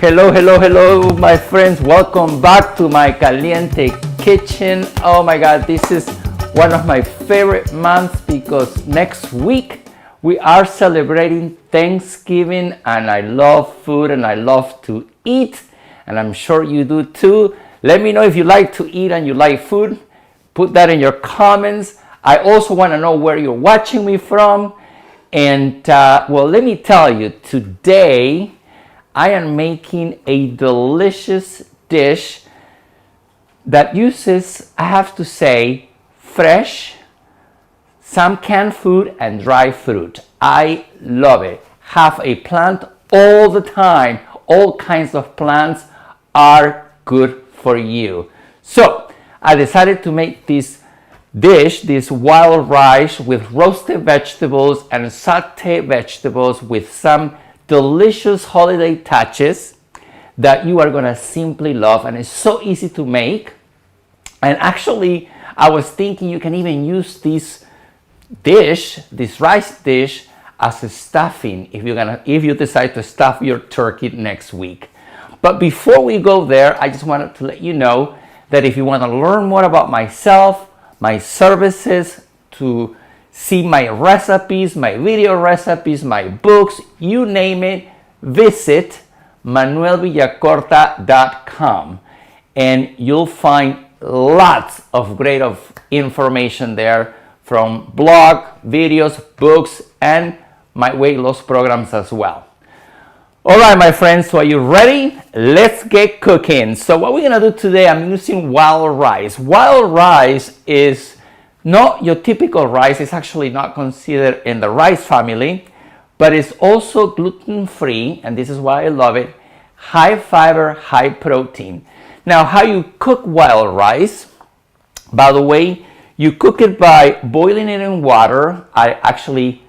Hello, my friends. Welcome back to my caliente kitchen. Oh my God, this is one of my favorite months because next week we are celebrating Thanksgiving, and I love food and I love to eat, and I'm sure you do too. Let me know if you like to eat and you like food. Put that in your comments. I also want to know where you're watching me from. And well, let me tell you, today I am making a delicious dish that uses, I have to say, fresh, some canned food and dry fruit. I love it. Have a plant all the time. All kinds of plants are good for you. So I decided to make this dish, this wild rice with roasted vegetables and sautéed vegetables with some delicious holiday touches that you are gonna simply love, and it's so easy to make. And actually, I was thinking you can even use this dish, this rice dish, as a stuffing if you decide to stuff your turkey next week. But before we go there, I just wanted to let you know that if you want to learn more about myself, my services, to see my recipes, my video recipes, my books, you name it, visit manuelvillacorta.com, and you'll find lots of great information there, from blog, videos, books, and my weight loss programs as well. All right, my friends, so are you ready? Let's get cooking. So what we're gonna do today, I'm using wild rice. Wild rice is not your typical rice. It's actually not considered in the rice family, but it's also gluten-free, and this is why I love it. High fiber, high protein. Now, how you cook wild rice, by the way, you cook it by boiling it in water. I actually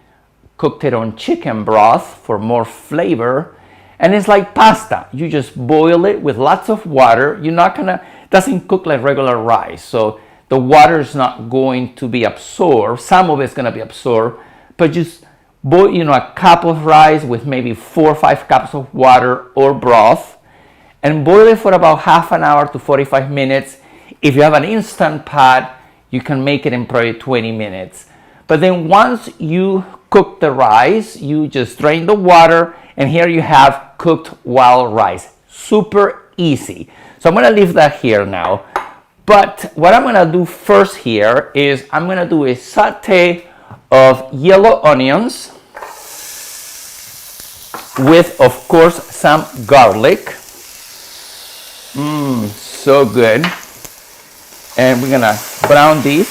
cooked it on chicken broth for more flavor. And it's like pasta. You just boil it with lots of water. It doesn't cook like regular rice. So the water is not going to be absorbed. Some of it's going to be absorbed. But just boil, a cup of rice with maybe 4 or 5 cups of water or broth. And boil it for about half an hour to 45 minutes. If you have an Instant Pot, you can make it in probably 20 minutes. But then once you cook the rice, you just drain the water, and here you have cooked wild rice. Super easy. So I'm gonna leave that here now. But what I'm gonna do first here is I'm gonna do a saute of yellow onions with, of course, some garlic. So good. And we're gonna brown these.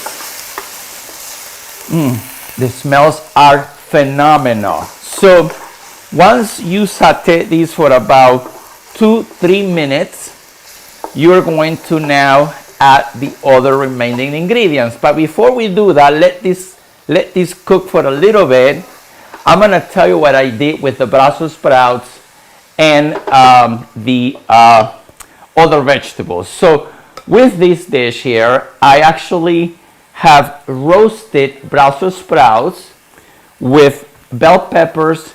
The smells are phenomenal. So once you saute these for about 2-3 minutes, you're going to now add the other remaining ingredients. But before we do that, let this cook for a little bit. I'm gonna tell you what I did with the Brussels sprouts and the other vegetables. So with this dish here, I actually have roasted Brussels sprouts with bell peppers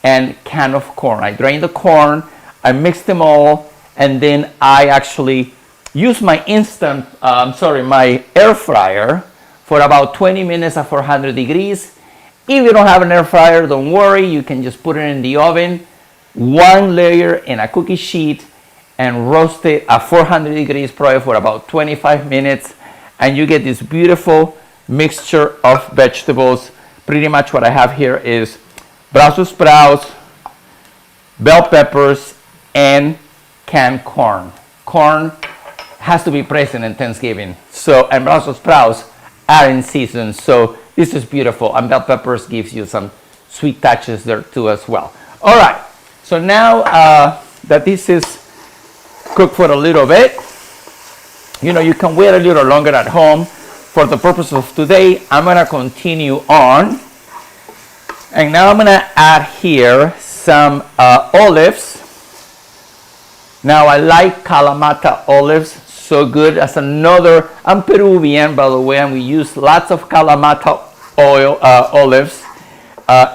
and can of corn. I drained the corn, I mixed them all, and then I actually use my my air fryer for about 20 minutes at 400 degrees. If you don't have an air fryer, don't worry, you can just put it in the oven, one layer in a cookie sheet, and roast it at 400 degrees probably for about 25 minutes, and you get this beautiful mixture of vegetables. Pretty much what I have here is Brussels sprouts, bell peppers, and canned corn. Corn has to be present in Thanksgiving. And Brussels sprouts are in season. So this is beautiful. And bell peppers gives you some sweet touches there too as well. All right. So now that this is cooked for a little bit, you can wait a little longer at home. For the purpose of today, I'm gonna continue on. And now I'm gonna add here some olives. Now I like Kalamata olives, so good. As I'm Peruvian, by the way, and we use lots of Kalamata olives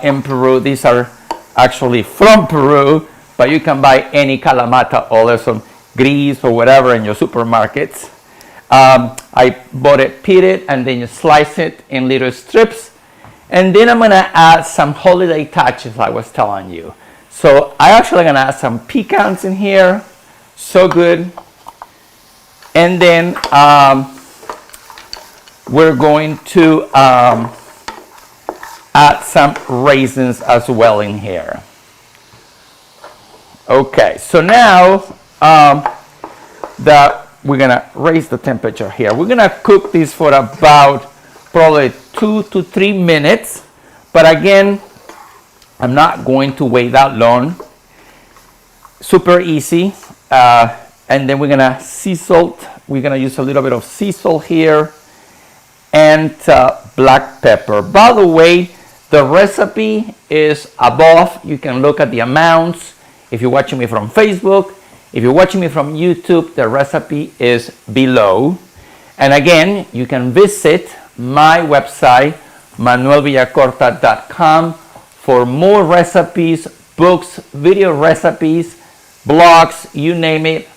in Peru. These are actually from Peru, but you can buy any Kalamata olives from Greece or whatever in your supermarkets. I bought it pitted, and then you slice it in little strips. And then I'm gonna add some holiday touches, I was telling you. So I actually gonna add some pecans in here. So good. And then we're going to add some raisins as well in here. Okay, so now we're gonna raise the temperature here. We're gonna cook this for about probably 2 to 3 minutes. But again, I'm not going to wait that long. Super easy. And then we're gonna sea salt. We're gonna use a little bit of sea salt here and black pepper. By the way, the recipe is above. You can look at the amounts. If you're watching me from Facebook, if you're watching me from YouTube, the recipe is below. And again, you can visit my website, manuelvillacorta.com, for more recipes, books, video recipes, blogs, you name it,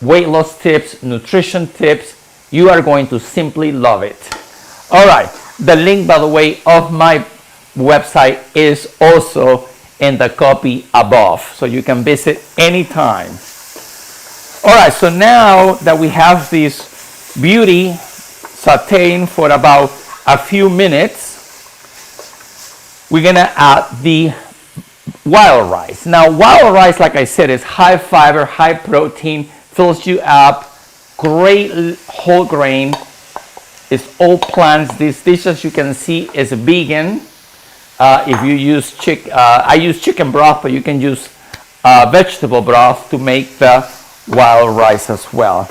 weight loss tips, nutrition tips. You are going to simply love it. All right, the link, by the way, of my website is also in the copy above, so you can visit anytime. All right, so now that we have this beauty sauteing for about a few minutes, we're gonna add the wild rice. Now, wild rice, like I said, is high fiber, high protein, fills you up, great whole grain. It's all plants. This dish, as you can see, is vegan. If you use I use chicken broth, but you can use vegetable broth to make the wild rice as well.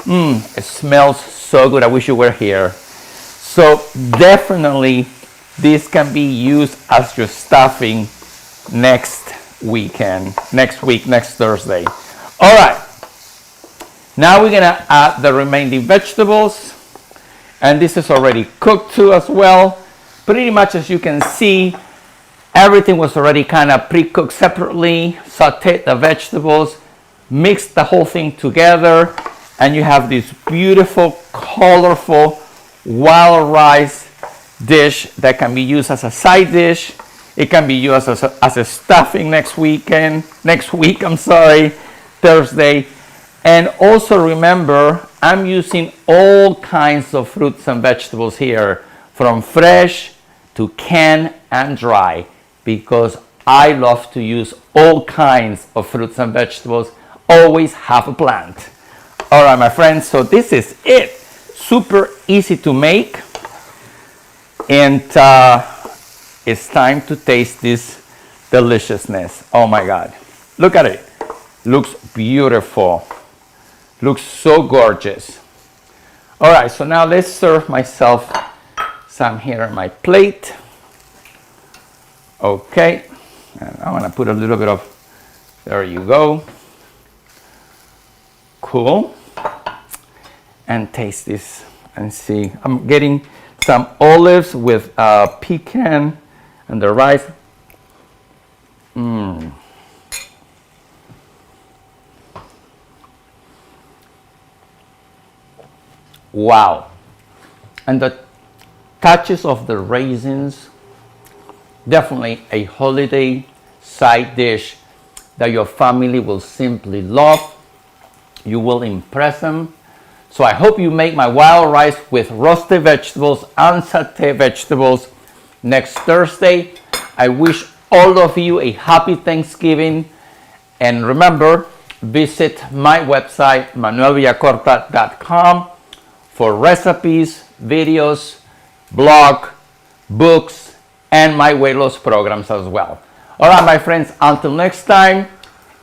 It smells so good. I wish you were here. So definitely this can be used as your stuffing next week, next Thursday. All right, now we're gonna add the remaining vegetables, and this is already cooked too as well. Pretty much, as you can see, everything was already kind of pre-cooked separately. Sauteed the vegetables, mixed the whole thing together, and you have this beautiful, colorful wild rice dish that can be used as a side dish. It can be used as a stuffing next week, Thursday. And also remember, I'm using all kinds of fruits and vegetables here, from fresh to canned and dry, because I love to use all kinds of fruits and vegetables. Always have a plant. All right, my friends, so this is it. Super easy to make. And it's time to taste this deliciousness. Oh my God. Look at it. Looks beautiful. Looks so gorgeous. All right, so now let's serve myself some here on my plate. Okay, and I'm gonna put a little bit of, there you go. Cool. And taste this and see. I'm getting some olives with pecan and the rice. Wow. And the touches of the raisins, definitely a holiday side dish that your family will simply love. You will impress them. So I hope you make my wild rice with roasted vegetables and sauteed vegetables next Thursday. I wish all of you a happy Thanksgiving. And remember, visit my website, manuelvillacorta.com, for recipes, videos, blog, books, and my weight loss programs as well. All right, my friends, until next time,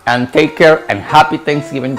and take care and happy Thanksgiving.